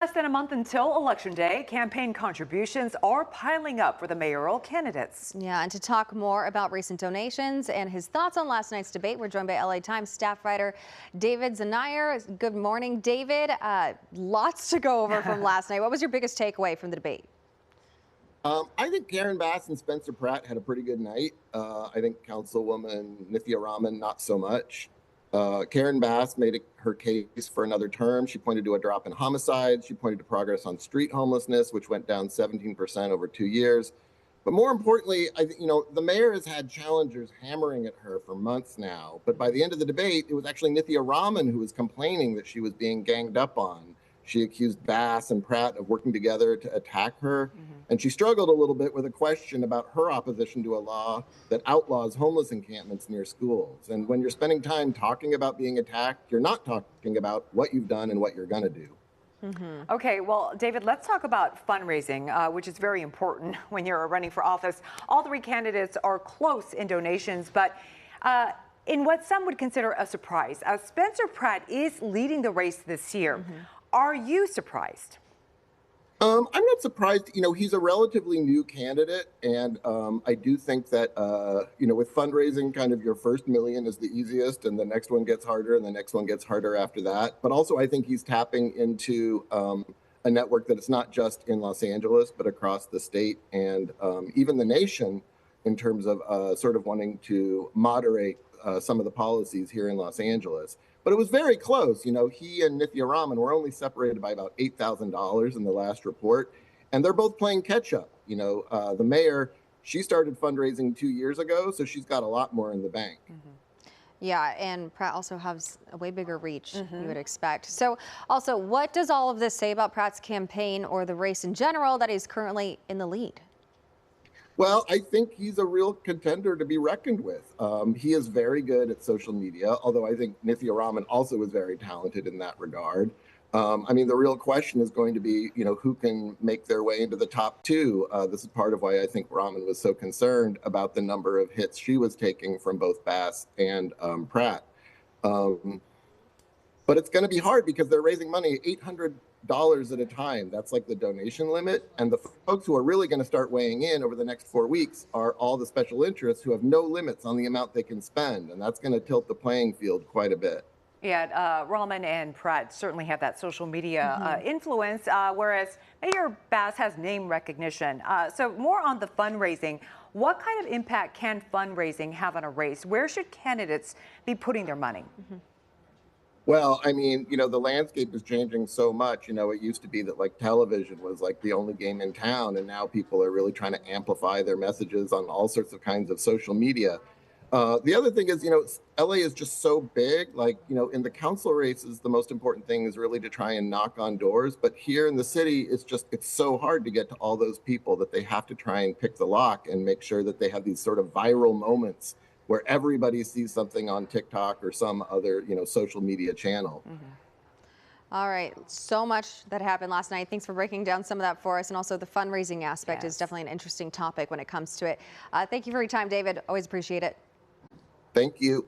Less than a month until Election Day, campaign contributions are piling up for the mayoral candidates. Yeah, and to talk more about recent donations and his thoughts on last night's debate, we're joined by LA Times staff writer David Zahniser. Good morning, David. Lots to go over from last night. What was your biggest takeaway from the debate? I think Karen Bass and Spencer Pratt had a pretty good night. I think Councilwoman Nithya Raman, not so much. Karen Bass made her case for another term. She pointed to a drop in homicides. She pointed to progress on street homelessness, which went down 17% over 2 years. But more importantly, the mayor has had challengers hammering at her for months now. But by the end of the debate, it was actually Nithya Raman who was complaining that she was being ganged up on. She accused Bass and Pratt of working together to attack her. And she struggled a little bit with a question about her opposition to a law that outlaws homeless encampments near schools. And when you're spending time talking about being attacked, you're not talking about what you've done and what you're going to do. Okay, well, David, let's talk about fundraising, which is very important when you're running for office. All three candidates are close in donations, but in what some would consider a surprise, Spencer Pratt is leading the race this year. Are you surprised? I'm not surprised. He's a relatively new candidate, and I do think that, with fundraising, kind of your first million is the easiest, and the next one gets harder, and the next one gets harder after that. But also, I think he's tapping into a network that is not just in Los Angeles, but across the state and even the nation in terms of sort of wanting to moderate some of the policies here in Los Angeles. But it was very close. He and Nithya Raman were only separated by about $8,000 in the last report. And they're both playing catch up. The mayor, she started fundraising 2 years ago, so she's got a lot more in the bank. Yeah, and Pratt also has a way bigger reach, you would expect. So also, what does all of this say about Pratt's campaign or the race in general that he's currently in the lead? Well, I think he's a real contender to be reckoned with. He is very good at social media, although I think Nithya Raman also is very talented in that regard. The real question is going to be, who can make their way into the top two. This is part of why I think Raman was so concerned about the number of hits she was taking from both Bass and Pratt. But it's going to be hard because they're raising money $800 at a time. That's like the donation limit. And the folks who are really going to start weighing in over the next 4 weeks are all the special interests who have no limits on the amount they can spend. And that's going to tilt the playing field quite a bit. Yeah, Raman and Pratt certainly have that social media influence, whereas Mayor Bass has name recognition. So more on the fundraising. What kind of impact can fundraising have on a race? Where should candidates be putting their money? Well, the landscape is changing so much. It used to be that television was the only game in town, and now people are really trying to amplify their messages on all sorts of kinds of social media. The other thing is, LA is just so big. In the council races, the most important thing is really to try and knock on doors. But here in the city, it's so hard to get to all those people that they have to try and pick the lock and make sure that they have these sort of viral moments where everybody sees something on TikTok or some other, social media channel. All right, so much that happened last night. Thanks for breaking down some of that for us. And also the fundraising aspect is definitely an interesting topic when it comes to it. Thank you for your time, David. Always appreciate it. Thank you.